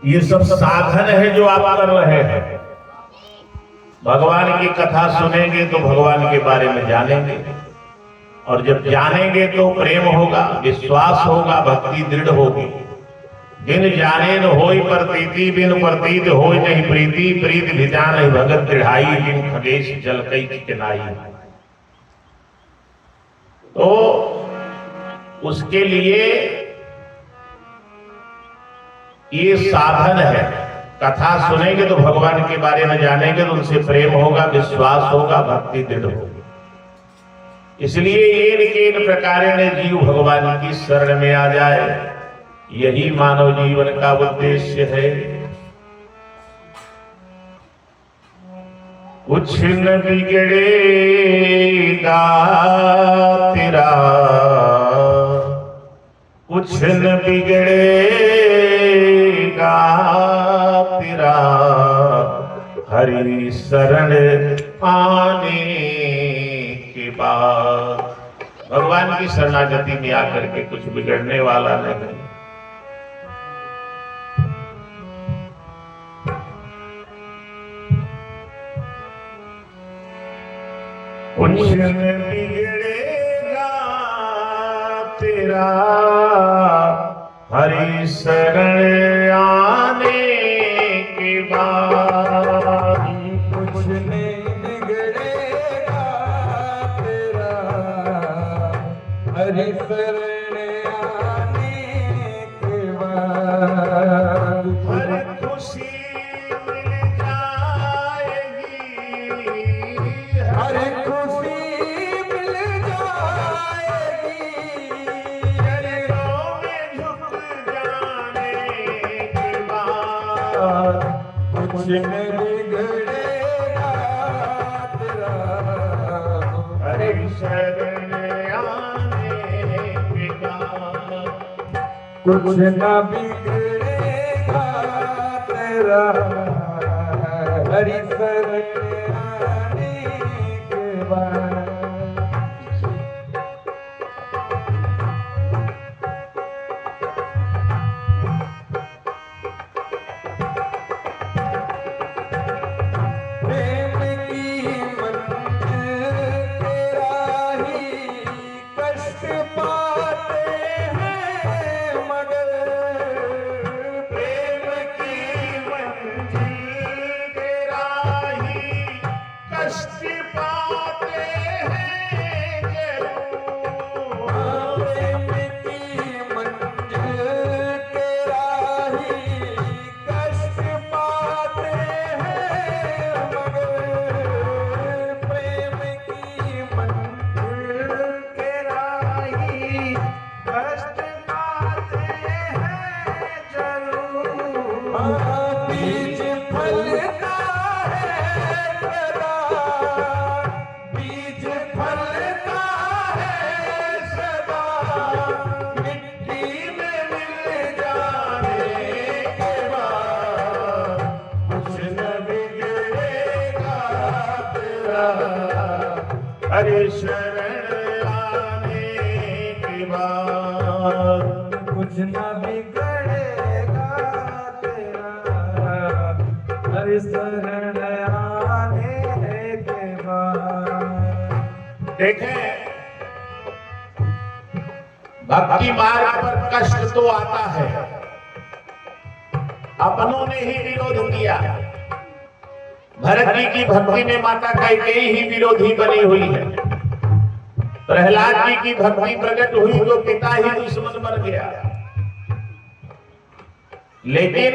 ये सब साधन है जो आप कर रहे हैं। भगवान की कथा सुनेंगे तो भगवान के बारे में जानेंगे, और जब जानेंगे तो प्रेम होगा, विश्वास होगा, भक्ति दृढ़ होगी। बिन जाने न होई प्रतीति, बिन प्रतीत होई नहीं प्रीति, प्रीत भिजा नहीं भगत दृढ़ाई, बिन खगेश जल कई चिकनाई। तो उसके लिए ये साधन है। कथा सुनेंगे तो भगवान के बारे में जानेंगे, तो उनसे प्रेम होगा, विश्वास होगा, भक्ति दृढ़ होगी। इसलिए इन प्रकारेण जीव भगवान की शरण में आ जाए, यही मानव जीवन का उद्देश्य है। कुछ न बिगड़ेगा तेरा, कुछ न बिगड़ेगा तेरा, हरि शरण आने के बाद। भगवान की शरणागति में आकर के कुछ बिगड़ने वाला नहीं। कुछ न बिगड़ेगा तेरा, हरि शरण आने के बाद। कुछ नहीं बिगड़ेगा तेरा, हरि शरण आने के बाद। हर खुशी मिल जाएगी, हर खुशी मिल जाएगी, चरणों में झुक जाने के बाद। कुछ नहीं बिगड़ेगा तेरा, हरि शरण आने के बाद। कुछ न बिगड़ेगा तेरा, हरि शरण आने के बाद। प्रेम की मंजिल तेरा ही कष्ट पाते हैं मगर, प्रेम की मंजिल तेरा ही कष्ट पाते हैं जरूर। प्रेम की मंजिल तेरा ही कष्ट पाते हैं मगर, प्रेम की मंजिल तेरा ही कष्ट पाते हैं जरूर। बीज फलता है सदा, बीज फलता है सदा, मिट्टी में मिल जाने के बाद। कुछ न बिगड़ेगा तेरा, हरि शरण आने के बाद। कुछ न बिगड़ेगा तेरा, हरि शरण आने के बाद। देखें, भक्ति मार्ग पर कष्ट तो आता है। अपनों ने ही विरोध किया। भरत जी की भक्ति में माता कैकेयी ही विरोधी बनी हुई है। प्रहलाद जी की भक्ति प्रकट हुई तो पिता ही दुश्मन बन गया। लेकिन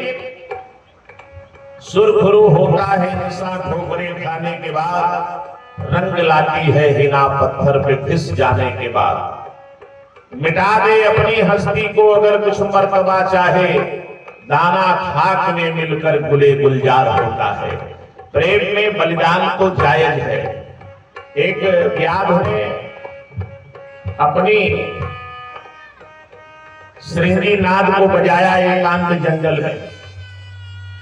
सुरखुरु होता है इंसान ठोकरे खाने के बाद, रंग लाती है हिना पत्थर पे फिस जाने के बाद। मिटा दे अपनी हस्ती को अगर कुछ मर्तबा चाहे, दाना खाक में मिलकर गुले गुलजार होता है। प्रेम में बलिदान तो जायज है। एक व्याध ने अपनी श्रृंगी नाद को बजाया एकांत जंगल में,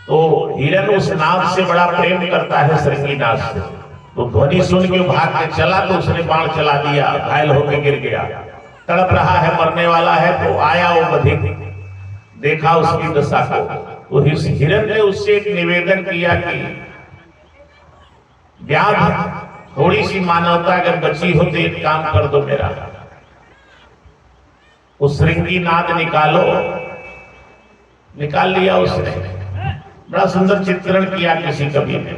तो हिरन उस नाद से बड़ा प्रेम करता है श्रृंगी नाद से। तो ध्वनि सुन के भाग के चला तो उसने बाण चला दिया, घायल होकर गिर गया। तड़प रहा है, मरने वाला है। तो आया वो बधिक, देखा उसकी दशा को, तो इस हिरण ने उससे एक निवेदन किया कि व्याध, थोड़ी सी मानवता अगर बची हो तो एक काम कर दो मेरा, उस श्रृंगी नाद निकालो। निकाल लिया उसने। बड़ा सुंदर चित्रण किया किसी कवि ने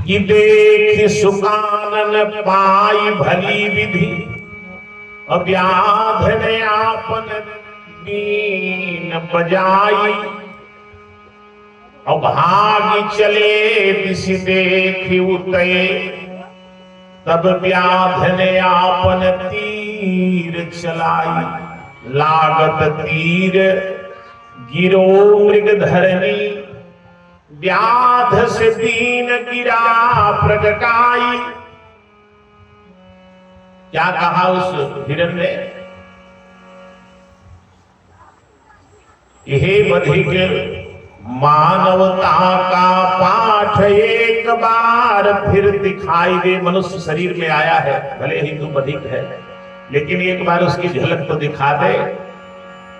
कि देख सुकानन पाई भली विधि, व्याध ने आपन बीन बजाई, और भाग चले दिश देखी उतये, तब व्याध ने आपन तीर चलाई, लागत तीर गिरो मृग धरनी, व्याध से दीन गिरा प्रगटाई। क्या कहा उस हिरण ने? हे बधिक, मानवता का पाठ एक बार फिर दिखाई दे। मनुष्य शरीर में आया है, भले ही तू बधिक है, लेकिन एक बार उसकी झलक तो दिखा दे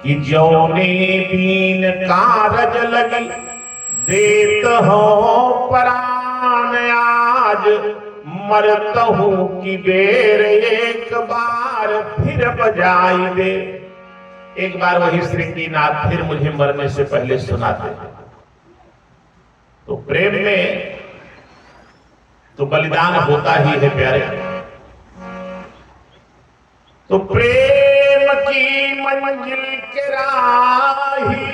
कि जौने दीन कारज लगी, देत हो प्राण आज, मरत हूं कि बेर एक बार फिर बजाई दे। एक बार वही श्रृंगी नाद फिर मुझे मरने से पहले सुना दे। तो प्रेम में तो बलिदान होता ही है प्यारे। तो प्रेम की मंजिल के राही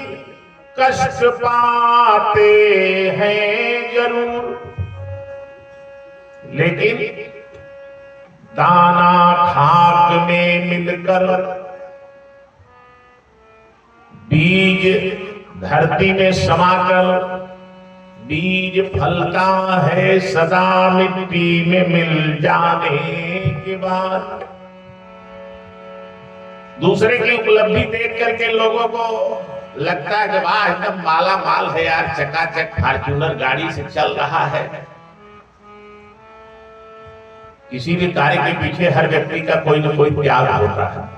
कष्ट पाते हैं जरूर, लेकिन दाना खाक में मिलकर बीज धरती में समाकर बीज फलता है सदा मिट्टी में मिल जाने के बाद। दूसरे की उपलब्धि देख करके लोगों को लगता है कि वाह एकदम माला माल है यार, चकाचक फॉर्च्यूनर गाड़ी से चल रहा है। किसी भी कार्य के पीछे हर व्यक्ति का कोई न कोई त्याग होता है।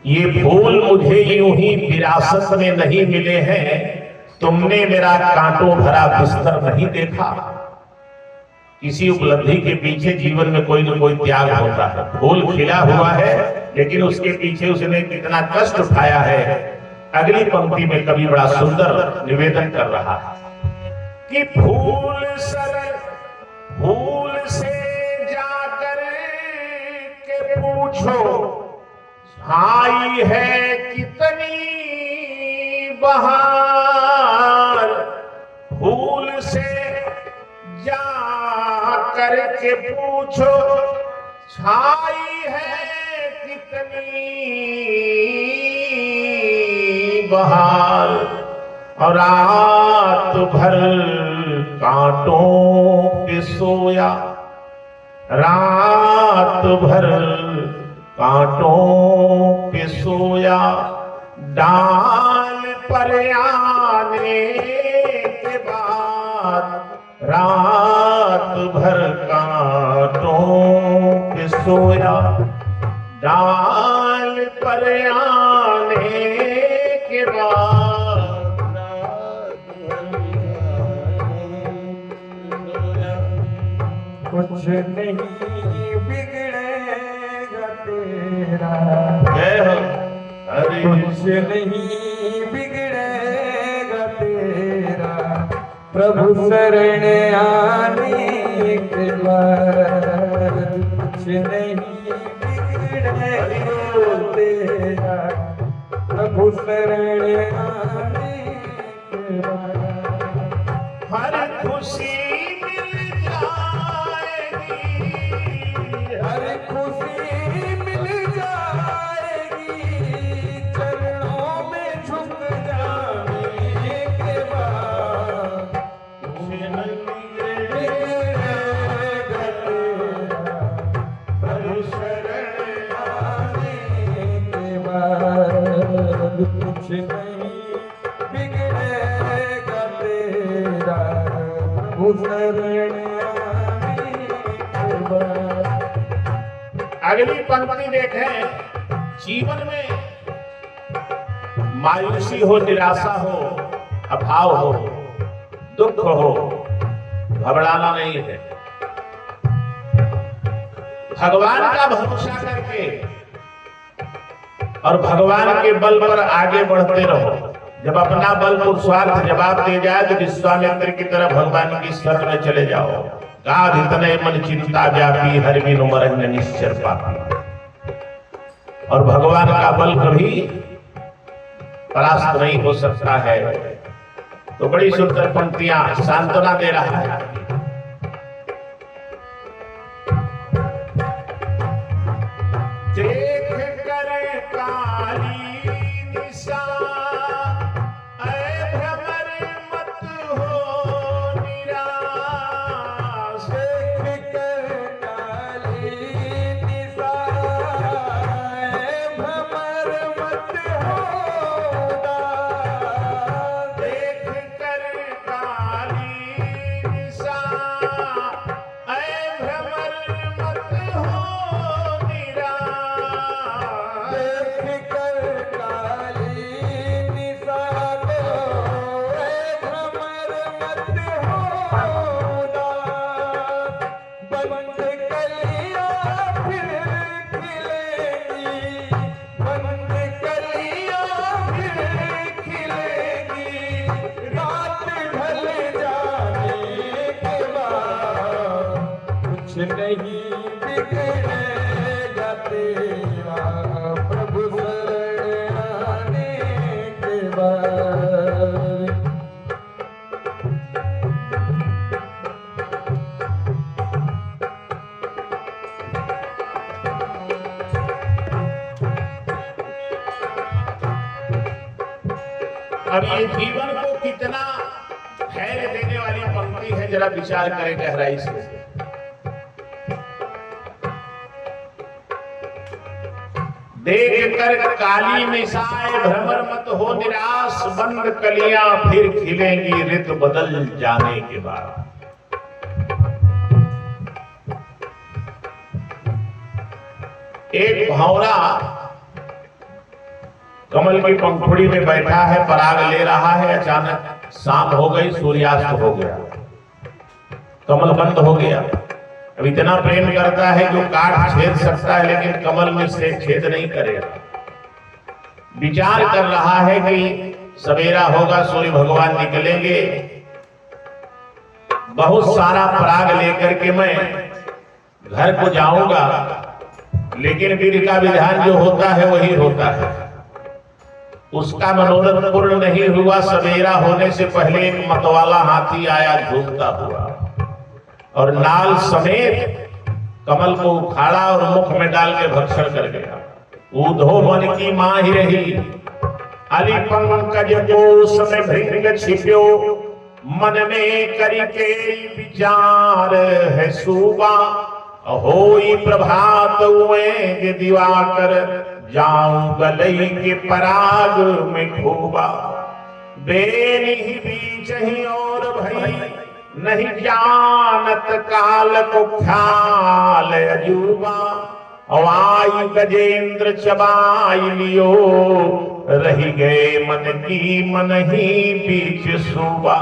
ये फूल मुझे यूं ही विरासत में नहीं मिले हैं, तुमने मेरा कांटों भरा बिस्तर नहीं देखा। किसी उपलब्धि के पीछे जीवन में कोई न कोई त्याग होता है। फूल खिला हुआ है, लेकिन उसके पीछे उसने कितना कष्ट उठाया है। अगली पंक्ति में कवि बड़ा सुंदर निवेदन कर रहा है कि फूल से जाकर के पूछो, आई है कितनी बहार। फूल से जा करके पूछो, छाई है कितनी बहार। और रात भर कांटों पे सोया, रात भर कांटों पे सोया, डाल पर आने के बाद। रात भर कांटों पे सोया, डाल पर आने के बाद। कुछ नहीं बिगड़ेगा तेरा, कुछ नहीं बिगड़ेगा तेरा, प्रभु शरण आने के बाद। कुछ नहीं बिगड़ेगा तेरा, प्रभु शरण आने के बाद। हर खुशी मिल जाएगी, हर खुशी मिल जाएगी, चरणों में झुक जाने के बाद। बिगड़ेगा तेरा, प्रभु शरण आने के बाद। कुछ नहीं बिगड़ेगा तेरा, प्रभु शरण आने के बाद। अगली पंक्ति देखें जीवन में मायूसी हो, निराशा हो, अभाव हो, दुख हो, घबराना नहीं है। भगवान का भरोसा करके और भगवान के बल पर आगे बढ़ते रहो। जब अपना बल पुरुषार्थ जवाब दे जाए तो विश्वामित्र की तरह भगवान की शरण में चले जाओ। गाध इतने मन चिंता व्यापी, हर बिनु मरन निश्चर पापी। और भगवान का बल कभी परास्त नहीं हो सकता है। तो बड़ी सुंदर पंक्तियां सांत्वना दे रहा है। देख कर काली निशा, ऐ भ्रमर मत हो निराश। देख कर काली निशा, ऐ भ्रमर मत हो उदास। देख कर काली निशा, ऐ भ्रमर मत हो निराश। देख कर काली निशा को, ऐ भ्रमर मत हो उदास। बंद कलियां फिर खिलेंगी, बंद कलियां फिर खिलेंगी। रात ढल जाने के बाद कुछ नहीं बिगड़ेगा तेरा, प्रभु शरण आने के बाद। अब ये जीवन को कितना धैर्य देने वाली पंक्ति है, जरा विचार करें गहराई से। देख कर काली निशाए भ्रमर मत हो निराश। बंद कलियां फिर खिलेंगी ऋतु बदल जाने के बाद। एक भंवरा कमल की पंखुड़ी में बैठा है, पराग ले रहा है। अचानक शाम हो गई, सूर्यास्त हो गया, कमल बंद हो गया। अब इतना प्रेम करता है जो काट छेद सकता है, लेकिन कमल में से छेद नहीं करेगा। विचार कर रहा है कि सवेरा होगा, सूर्य भगवान निकलेंगे, बहुत सारा पराग लेकर के मैं घर को जाऊंगा। लेकिन वीर का विधान जो होता है वही होता है। उसका मनोरथ पूर्ण नहीं हुआ। सवेरा होने से पहले एक मतवाला हाथी आया झूमता हुआ और नाल समेत कमल को उखाड़ा और मुख में डाल के भक्षण कर गया। ऊधो मन की मां ही रही, अली पंकज कोश में भृंग छिप्यो। मन में करके विचार है सूबा, होई प्रभात हुए दिवाकर। जाऊं गलई के पराग में खूबा, बेनी बीच ही और भई। नहीं जानत काल को ख्याल अजूबा। अवाई गजेंद्र चबाई लियो, रही गए मन की मन ही बीच सूबा।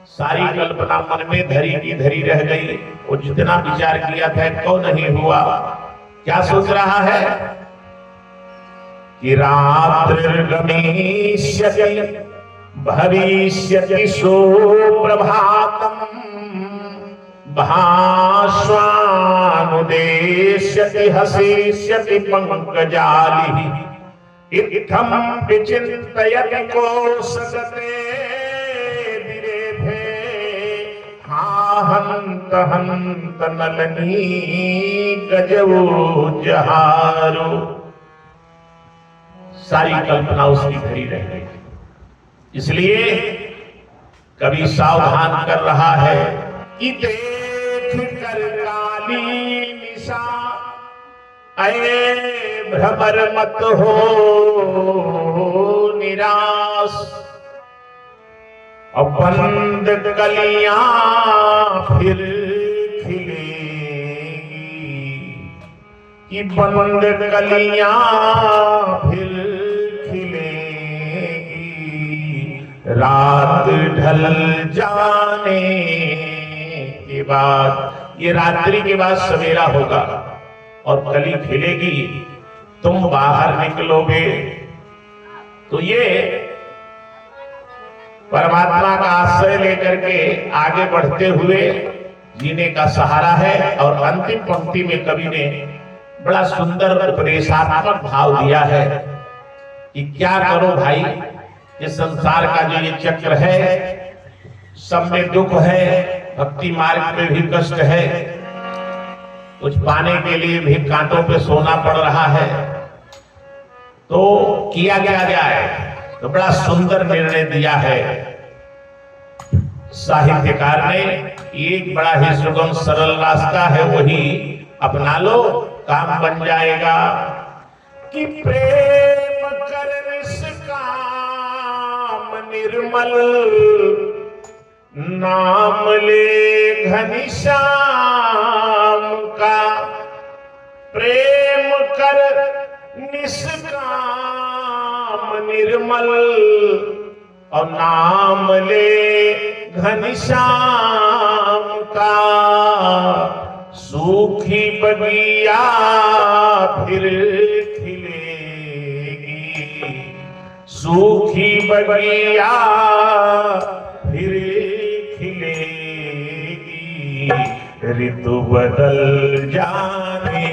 सारी कल्पना मन में धरी की धरी रह गई। वो जितना विचार किया था क्यों नहीं हुआ। क्या सोच रहा है कि रात्रि गमिष्यति भविष्यति सो प्रभातम। भास्वानुदेश्यति हसिष्यति पंकजाली। इत्थम विचिन्तयति कोशगते विरेभे। हंत हंत नलनी गजवो जहारो। सारी कल्पना उसकी भरी रह गई। इसलिए कभी सावधान कर रहा है कि देख कर काली निशा, ऐ भ्रमर मत हो निराश। और बंद कलियां फिर खिलेंगी, कि बंद कलियां फिर खिलेगी, रात ढल जाने के बाद। ये रात्रि के बाद सवेरा होगा और कली खिलेगी, तुम बाहर निकलोगे। तो ये परमात्मा का आश्रय लेकर के आगे बढ़ते हुए जीने का सहारा है। और अंतिम पंक्ति में कवि ने बड़ा सुंदर उपदेशात्मक भाव दिया है कि क्या करो भाई, ये संसार का जो ये चक्र है, सब में दुख है, भक्ति मार्ग में भी कष्ट है, कुछ पाने के लिए भी कांटों पे सोना पड़ रहा है, तो किया क्या जाए। तो बड़ा सुंदर निर्णय दिया है साहित्यकार ने। एक बड़ा ही सुगम सरल रास्ता है, वही अपना लो, काम बन जाएगा। कि प्रेम कर निष्काम निर्मल, नाम ले घनश्याम का। प्रेम कर निष्काम निर्मल, और नाम ले घनश्याम का। सूखी बगिया फिर खिलेगी, सूखी बगिया फिर खिलेगी, ऋतु बदल जाने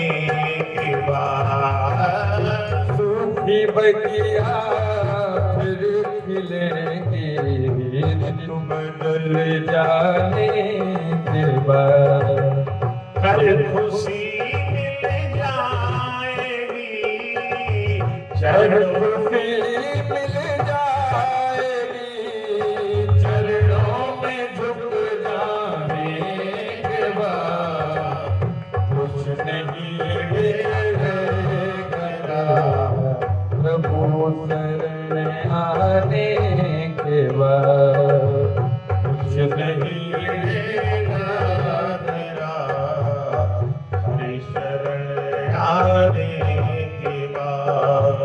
के बाद। सूखी बगिया फिर खिलेगी, ऋतु बदल जाने के बाद। कल खुशी मिल जाएगी, चरणों खुशी मिल जाएगी, चरणों में झुक जाने के बाद। कुछ नहीं रहेगा, प्रभु शरण आने के बाद। कुछ नहीं रहेगा तेरा, हरि शरण आने के बाद।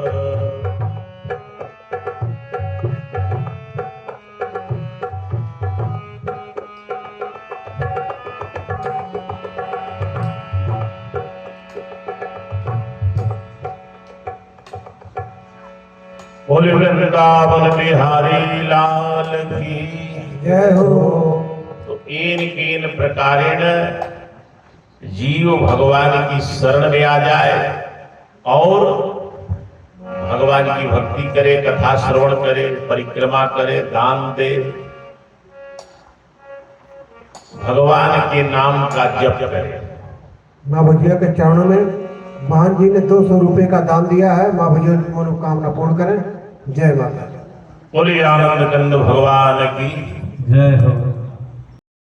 बोले वृंदावन बिहारी लाल की जय हो। तो इन प्रकारेण जीव भगवान की शरण में आ जाए और भगवान की भक्ति करे, कथा श्रवण करे, परिक्रमा करे, दान दे, भगवान के नाम का जप करे। माँ भजिया के चरणों में महान जी ने 200 रुपए का दान दिया है। माँ भजिया की मनोकामना पूर्ण करें। जय माता दी। बोलिए आनंद कंद भगवान की जय हो।